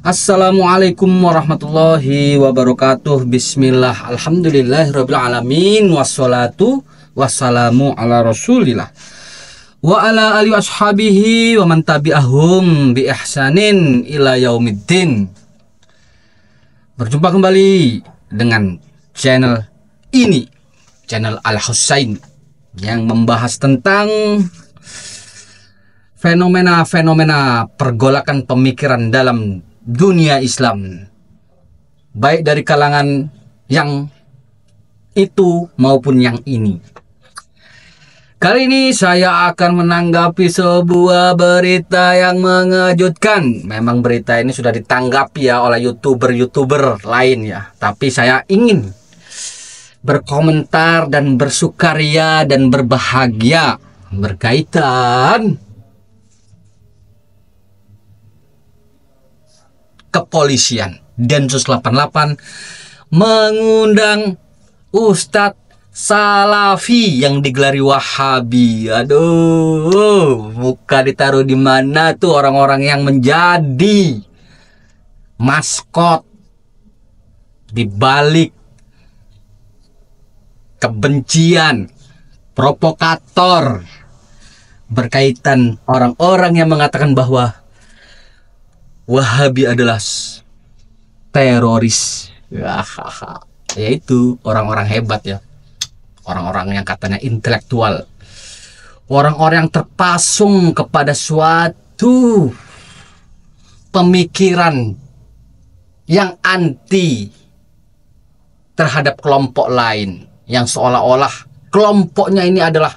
Assalamualaikum warahmatullahi wabarakatuh. Bismillah, alhamdulillahirrabbilalamin. Wassalatu wassalamu ala rasulillah wa ala alihi washabihi wa man tabi'ahum bi ihsanin ila yaumiddin. Berjumpa kembali dengan channel ini, channel Al-Husain, yang membahas tentang fenomena-fenomena pergolakan pemikiran dalam dunia Islam, baik dari kalangan yang itu maupun yang ini. Kali ini saya akan menanggapi sebuah berita yang mengejutkan. Memang berita ini sudah ditanggapi ya oleh youtuber lain ya, tapi saya ingin berkomentar dan bersukaria dan berbahagia berkaitan kepolisian. Densus 88 mengundang Ustadz Salafi yang digelari Wahabi. Aduh, muka ditaruh di mana tuh orang-orang yang menjadi maskot di balik kebencian, provokator berkaitan orang-orang yang mengatakan bahwa Wahabi adalah teroris. Yaitu orang-orang hebat ya, orang-orang yang katanya intelektual, orang-orang yang terpasung kepada suatu pemikiran yang anti terhadap kelompok lain, yang seolah-olah kelompoknya ini adalah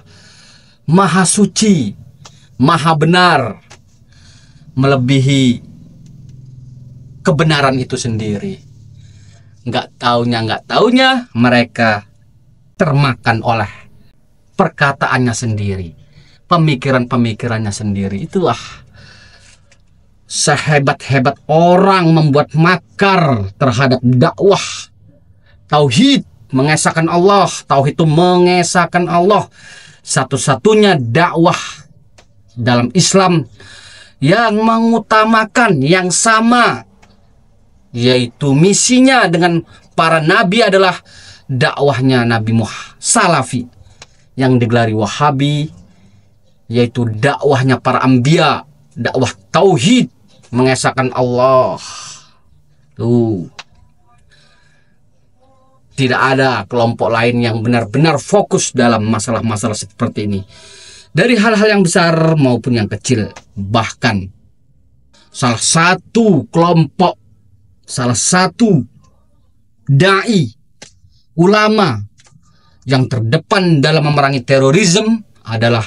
maha suci, maha benar, melebihi kebenaran itu sendiri. Nggak taunya mereka termakan oleh perkataannya sendiri, pemikirannya sendiri. Itulah sehebat-hebat orang membuat makar terhadap dakwah tauhid, mengesahkan Allah. Tauhid itu mengesahkan Allah, satu-satunya dakwah dalam Islam yang mengutamakan yang sama, yaitu misinya dengan para nabi adalah dakwahnya Nabi Muhammad Salafi yang digelari Wahabi, yaitu dakwahnya para anbiya, dakwah tauhid, mengesahkan Allah. Tuh, tidak ada kelompok lain yang benar-benar fokus dalam masalah-masalah seperti ini, dari hal-hal yang besar maupun yang kecil. Bahkan salah satu kelompok, salah satu dai ulama yang terdepan dalam memerangi terorisme adalah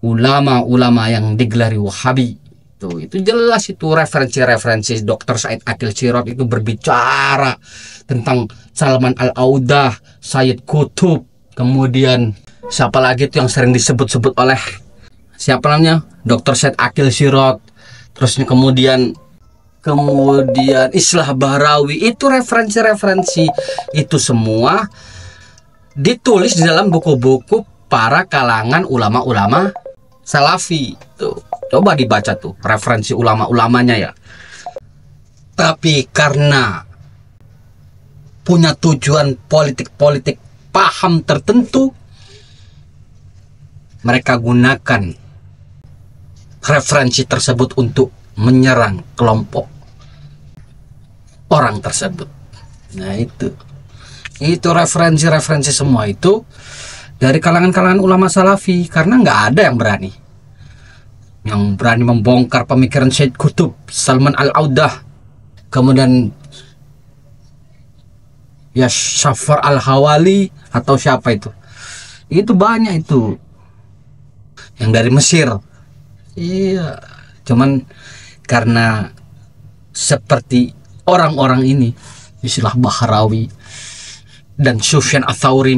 ulama-ulama yang digelari Wahabi. Itu jelas, itu referensi Dr. Said Akil Sirot itu berbicara tentang Salman Al-Audah, Sayyid Qutb, kemudian siapa lagi itu yang sering disebut-sebut oleh siapa namanya, Dr. Said Akil Sirot, terus kemudian Islah Bahrawi. Itu referensi itu semua ditulis di dalam buku-buku para kalangan ulama-ulama Salafi. Tuh, coba dibaca tuh referensi ulama-ulamanya ya. Tapi karena punya tujuan politik paham tertentu, mereka gunakan referensi tersebut untuk menyerang kelompok orang tersebut. Nah, itu referensi semua itu dari kalangan ulama Salafi, karena nggak ada yang berani membongkar pemikiran Sayyid Qutb, Salman Al-Audah, kemudian ya Syafar Al-Hawali atau siapa itu banyak itu yang dari Mesir. Iya, cuman karena seperti orang-orang ini, Islah Bahrawi dan Sufyan Ats-Tsauri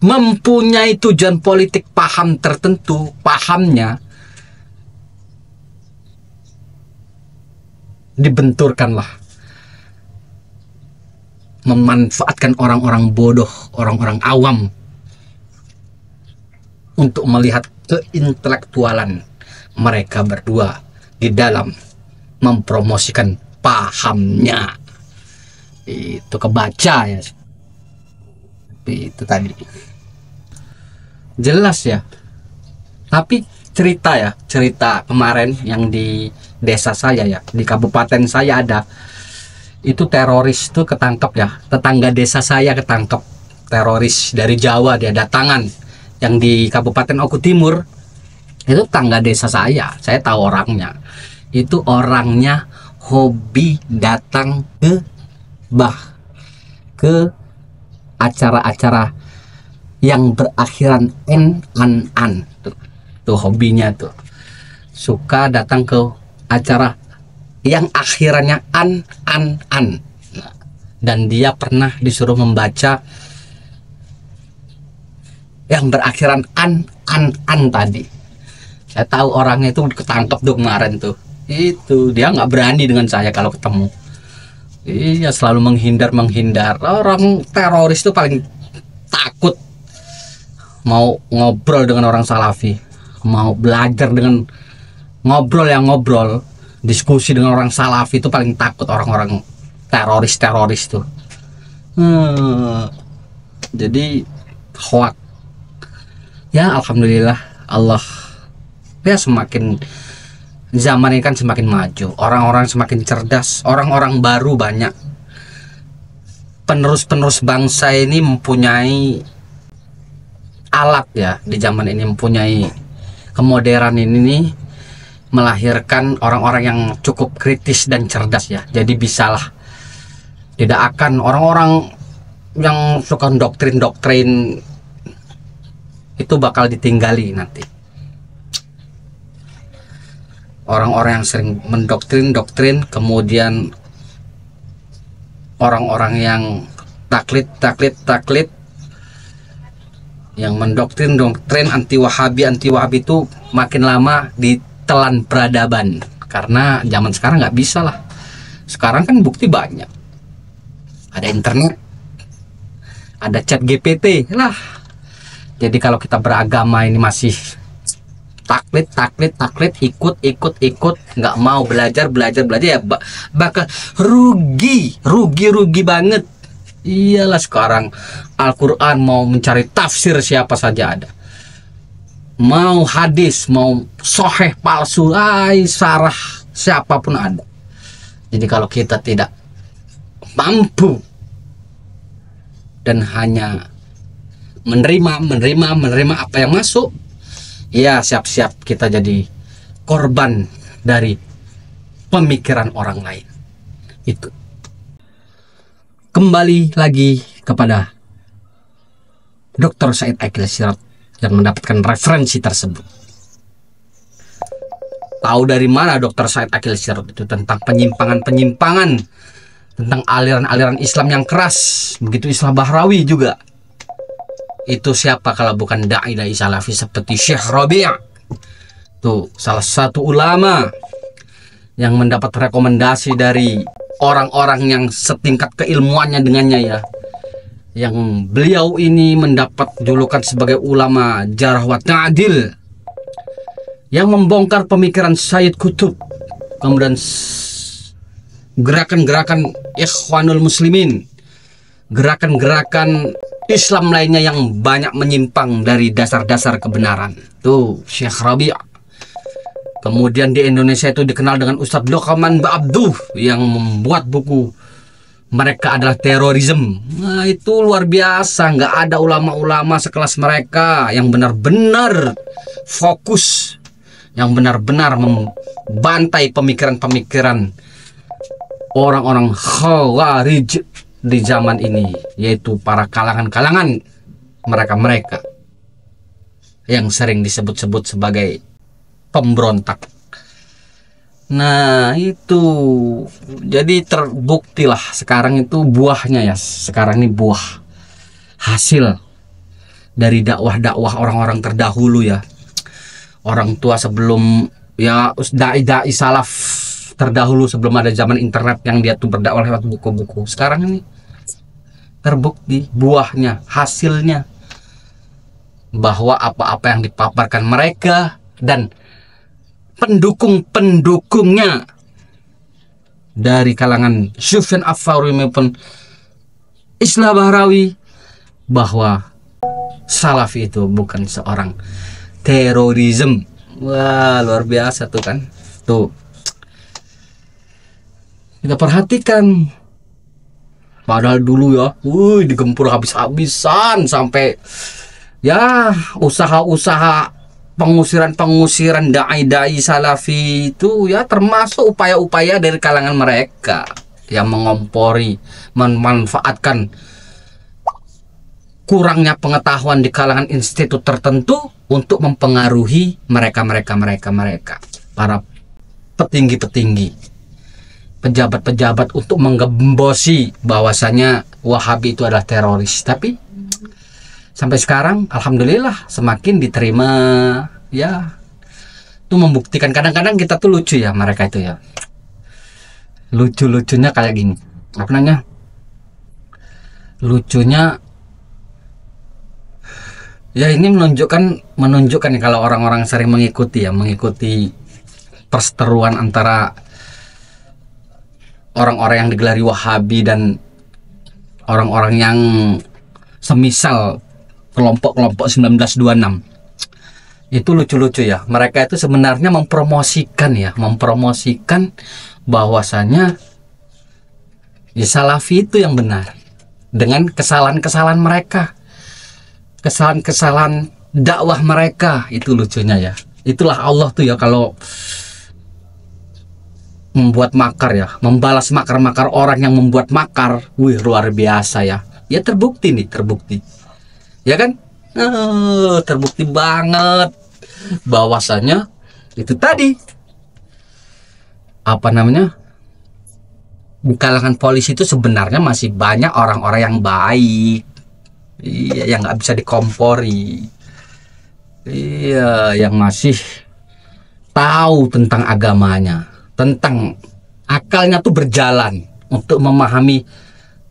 mempunyai tujuan politik paham tertentu, pahamnya dibenturkanlah, memanfaatkan orang-orang bodoh, orang-orang awam untuk melihat keintelektualan mereka berdua di dalam mempromosikan pahamnya. Itu kebaca ya. Itu tadi. Jelas ya. Tapi cerita kemarin yang di desa saya ya, di kabupaten saya ada. Itu teroris tuh ketangkep ya. Tetangga desa saya ketangkep. Teroris dari Jawa dia datangan. Yang di Kabupaten Oku Timur. Itu tetangga desa saya tahu orangnya. Itu orangnya hobi datang ke acara-acara yang berakhiran an tuh hobinya tuh, suka datang ke acara yang akhirannya an. Nah, dan dia pernah disuruh membaca yang berakhiran an tadi. Saya tahu orangnya itu ketangkep tuh kemarin tuh. Itu dia nggak berani dengan saya kalau ketemu. Iya, selalu menghindar. Orang teroris itu paling takut mau ngobrol dengan orang Salafi, mau belajar dengan ngobrol, diskusi dengan orang Salafi itu paling takut orang-orang teroris tuh. Jadi hoak. Ya alhamdulillah Allah ya, semakin zaman ini kan semakin maju, orang-orang semakin cerdas, orang-orang baru banyak. Penerus bangsa ini mempunyai alat ya, di zaman ini mempunyai kemodernan ini melahirkan orang-orang yang cukup kritis dan cerdas ya. Jadi bisalah, tidak akan orang-orang yang suka doktrin itu bakal ditinggali nanti. Orang-orang yang sering mendoktrin, kemudian orang-orang yang taklid yang mendoktrin anti wahabi itu makin lama ditelan peradaban, karena zaman sekarang nggak bisa lah. Sekarang kan bukti banyak, ada internet, ada chat GPT lah. Jadi kalau kita beragama ini masih taklid, ikut, nggak mau belajar ya bakal rugi banget. Iyalah, sekarang Al-Quran mau mencari tafsir siapa saja ada, mau hadis, mau soheh palsu, sarah siapapun ada. Jadi kalau kita tidak mampu dan hanya menerima apa yang masuk, ya siap-siap kita jadi korban dari pemikiran orang lain. Itu kembali lagi kepada Dr. Said Akil Sirot yang mendapatkan referensi tersebut. Tahu dari mana Dr. Said Akil Sirot itu tentang penyimpangan, tentang aliran-aliran Islam yang keras, begitu Islam Bahrawi juga. Itu siapa kalau bukan dai salafi seperti Syekh Rabi'. Tuh salah satu ulama yang mendapat rekomendasi dari orang-orang yang setingkat keilmuannya dengannya ya. Yang beliau ini mendapat julukan sebagai ulama jarh wa ta'dil, yang membongkar pemikiran Sayyid Qutb, kemudian gerakan-gerakan Ikhwanul Muslimin, gerakan-gerakan Islam lainnya yang banyak menyimpang dari dasar-dasar kebenaran. Tuh Syekh Rabi'. Kemudian di Indonesia itu dikenal dengan Ustadz Lokman Ba'abduh yang membuat buku Mereka Adalah Terorisme. Nah itu luar biasa. Nggak ada ulama-ulama sekelas mereka yang benar-benar fokus, yang benar-benar membantai pemikiran-pemikiran orang-orang Khawarij di zaman ini, yaitu para kalangan-kalangan mereka yang sering disebut-sebut sebagai pemberontak. Nah itu jadi terbuktilah sekarang itu buahnya ya. Sekarang ini buah hasil dari dakwah-dakwah orang-orang terdahulu ya. Orang tua sebelum ya, dai-dai salaf terdahulu sebelum ada zaman internet, yang dia tuh berdakwah lewat buku-buku. Sekarang ini terbukti buahnya, hasilnya, bahwa apa-apa yang dipaparkan mereka dan pendukung-pendukungnya dari kalangan Sufyan Ats-Tsauri maupun Islah Bahrawi bahwa Salafi itu bukan seorang terorisme. Wah, luar biasa tuh kan. Tuh. Kita perhatikan. Padahal dulu ya, digempur habis-habisan sampai ya usaha-usaha pengusiran dai-dai Salafi itu ya termasuk upaya-upaya dari kalangan mereka yang mengompori, memanfaatkan kurangnya pengetahuan di kalangan institut tertentu untuk mempengaruhi mereka para petinggi-petinggi, pejabat-pejabat untuk menggembosi bahwasanya Wahabi itu adalah teroris. Tapi sampai sekarang alhamdulillah semakin diterima ya. Itu membuktikan kadang-kadang kita tuh lucu ya mereka itu ya. Lucu-lucunya kayak gini. Apa namanya? Lucunya ya ini menunjukkan kalau orang-orang sering mengikuti perseteruan antara orang-orang yang digelari Wahabi dan orang-orang yang semisal kelompok-kelompok 1926. Itu lucu-lucu ya. Mereka itu sebenarnya mempromosikan bahwasanya ya Salafi itu yang benar dengan kesalahan-kesalahan mereka. Kesalahan-kesalahan dakwah mereka. Itu lucunya ya. Itulah Allah tuh ya kalau membuat makar ya, membalas makar-makar orang yang membuat makar. Wih, luar biasa ya. Ya terbukti. Ya kan? Terbukti banget bahwasanya itu tadi apa namanya, di kalangan polisi itu sebenarnya masih banyak orang-orang yang baik, iya, yang nggak bisa dikompori, iya, yang masih tahu tentang agamanya, tentang akalnya tuh berjalan untuk memahami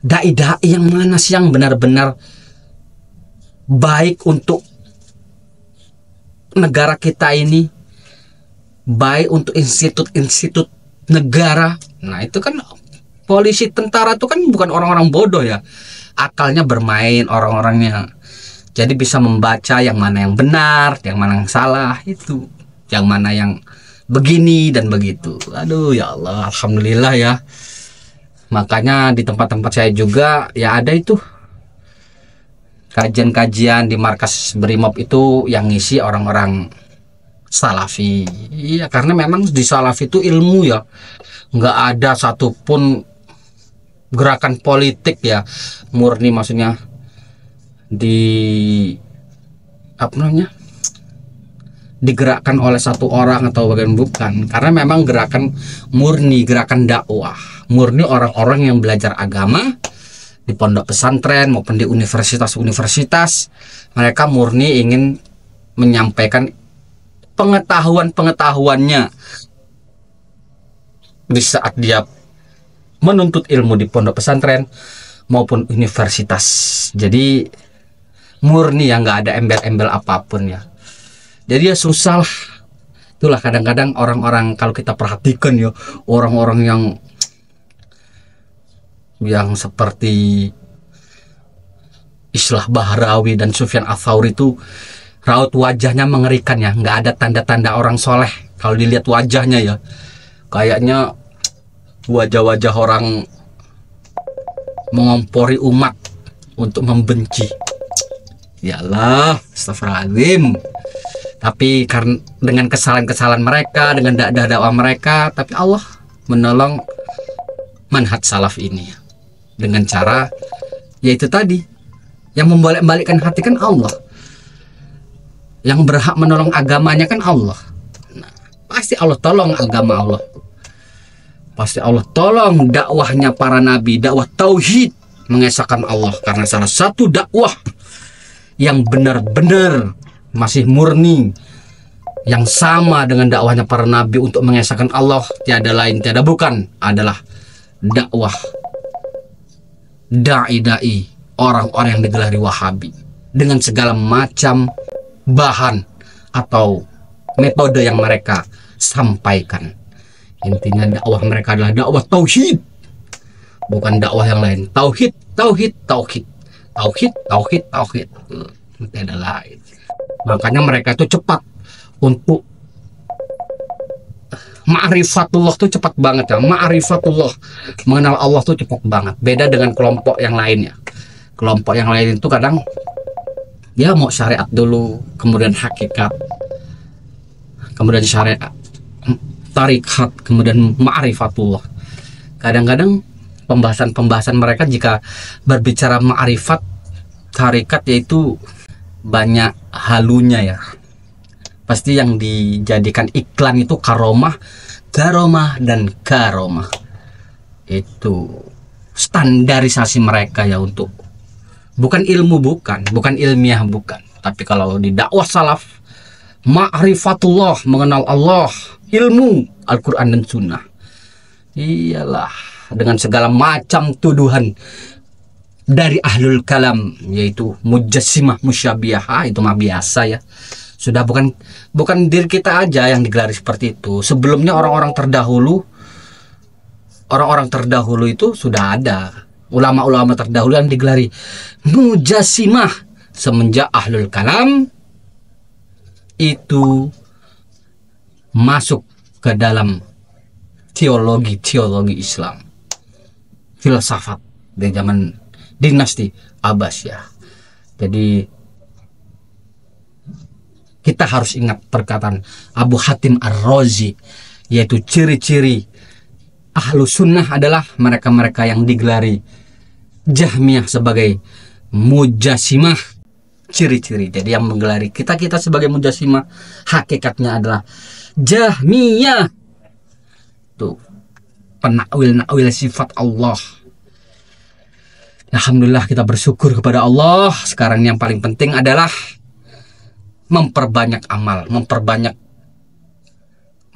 dai-dai yang mana sih yang benar-benar baik untuk negara kita ini, baik untuk institut-institut negara. Nah itu kan polisi, tentara itu kan bukan orang-orang bodoh ya, akalnya bermain orang-orangnya, jadi bisa membaca yang mana yang benar, yang mana yang salah, itu yang mana yang begini dan begitu. Aduh ya Allah, alhamdulillah ya. Makanya di tempat-tempat saya juga ya ada itu kajian-kajian di markas Brimob itu yang ngisi orang-orang Salafi. Iya, karena memang di Salafi itu ilmu ya, nggak ada satupun gerakan politik ya murni, maksudnya di apa namanya, digerakkan oleh satu orang atau bagian, bukan. Karena memang gerakan murni, gerakan dakwah murni orang-orang yang belajar agama di pondok pesantren maupun di universitas-universitas. Mereka murni ingin menyampaikan pengetahuan-pengetahuannya di saat dia menuntut ilmu di pondok pesantren maupun universitas. Jadi murni ya, nggak ada embel-embel apapun ya. Jadi ya susah lah. Itulah kadang-kadang orang-orang, kalau kita perhatikan ya, orang-orang yang seperti Islah Bahrawi dan Sufyan Ats-Tsauri itu raut wajahnya mengerikan ya, nggak ada tanda-tanda orang soleh. Kalau dilihat wajahnya ya, kayaknya wajah-wajah orang mengompori umat untuk membenci. Yalah, astagfirullahaladzim. Tapi karena dengan kesalahan-kesalahan mereka, dengan dakwah mereka, tapi Allah menolong manhaj salaf ini dengan cara yaitu tadi, yang membolak-balikkan hati kan Allah, yang berhak menolong agamanya kan Allah. Nah, pasti Allah tolong agama Allah, pasti Allah tolong dakwahnya para nabi, dakwah tauhid, mengesahkan Allah. Karena salah satu dakwah yang benar-benar masih murni, yang sama dengan dakwahnya para nabi untuk mengesahkan Allah, tiada lain tiada bukan adalah dakwah dai-dai, orang-orang yang digelari Wahabi dengan segala macam bahan atau metode yang mereka sampaikan. Intinya dakwah mereka adalah dakwah tauhid, bukan dakwah yang lain. Tauhid, tauhid, tauhid, tauhid, tauhid, tauhid. Tidak ada lain. Makanya mereka itu cepat untuk ma'rifatullah tuh cepat banget ya. Ma'rifatullah, mengenal Allah tuh cepat banget. Beda dengan kelompok yang lainnya. Kelompok yang lain itu kadang ya mau syariat dulu, kemudian hakikat, kemudian syariat, tarikat, kemudian ma'rifatullah. Kadang-kadang pembahasan mereka jika berbicara ma'rifat, tarikat, yaitu banyak halunya ya. Pasti yang dijadikan iklan itu karomah, garomah, dan karomah. Itu standarisasi mereka ya, untuk bukan ilmu, bukan ilmiah, bukan. Tapi kalau di dakwah salaf, ma'rifatullah, mengenal Allah, ilmu Al-Quran dan Sunnah, iyalah dengan segala macam tuduhan dari ahlul kalam, yaitu mujassimah, musyabihah, itu mah biasa ya. Sudah bukan diri kita aja yang digelari seperti itu. Sebelumnya orang-orang terdahulu itu sudah ada ulama-ulama terdahulu yang digelari mujassimah. Semenjak ahlul kalam itu masuk ke dalam teologi Islam, filsafat di zaman dinasti Abbasiyah. Jadi kita harus ingat perkataan Abu Hatim Ar-Razi, yaitu ciri-ciri ahlu sunnah adalah mereka-mereka yang digelari Jahmiyah sebagai mujassimah. Ciri-ciri, jadi yang menggelari kita sebagai mujassimah, hakikatnya adalah Jahmiyah. Tuh, penakwil sifat Allah. Alhamdulillah, kita bersyukur kepada Allah. Sekarang yang paling penting adalah memperbanyak amal,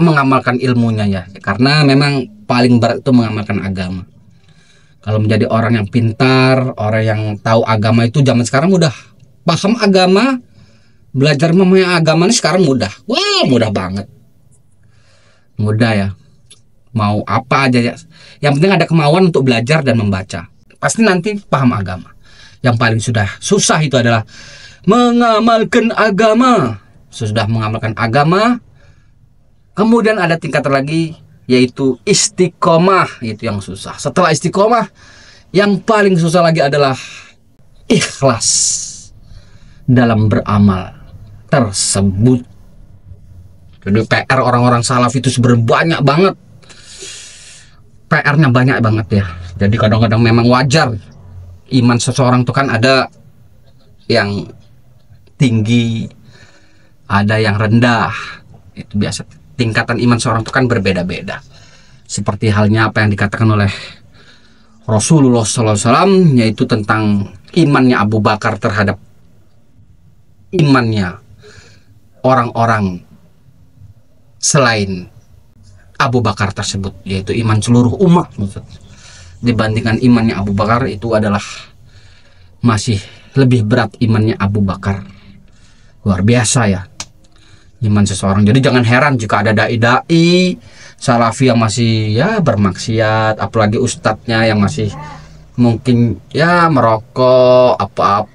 mengamalkan ilmunya ya. Karena memang paling berat itu mengamalkan agama. Kalau menjadi orang yang pintar, orang yang tahu agama itu zaman sekarang mudah. Paham agama, belajar memahami agama ini sekarang mudah. Wah, mudah banget. Mudah ya. Mau apa aja ya. Yang penting ada kemauan untuk belajar dan membaca. Pasti nanti paham agama. Yang paling sudah susah itu adalah mengamalkan agama. Sudah mengamalkan agama, kemudian ada tingkatan lagi, yaitu istiqomah. Itu yang susah. Setelah istiqomah, yang paling susah lagi adalah ikhlas dalam beramal tersebut. Jadi PR orang-orang salaf itu sebenarnya banyak banget. PR-nya banyak banget ya. Jadi kadang-kadang memang wajar iman seseorang itu kan ada yang tinggi, ada yang rendah. Itu biasa. Tingkatan iman seorang itu kan berbeda-beda. Seperti halnya apa yang dikatakan oleh Rasulullah SAW, yaitu tentang imannya Abu Bakar terhadap imannya orang-orang selain Abu Bakar tersebut, yaitu iman seluruh umat. Dibandingkan imannya Abu Bakar, itu adalah masih lebih berat imannya Abu Bakar. Luar biasa ya iman seseorang. Jadi jangan heran jika ada dai-dai salafi yang masih ya bermaksiat, apalagi ustadznya yang masih mungkin ya merokok, apa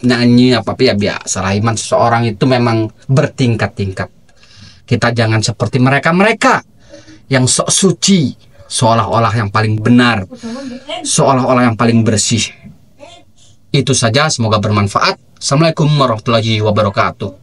nyanyi, apa ya biasa. Iman seseorang itu memang bertingkat-tingkat. Kita jangan seperti mereka-mereka yang sok suci, seolah-olah yang paling benar, seolah-olah yang paling bersih. Itu saja, semoga bermanfaat. Assalamualaikum warahmatullahi wabarakatuh.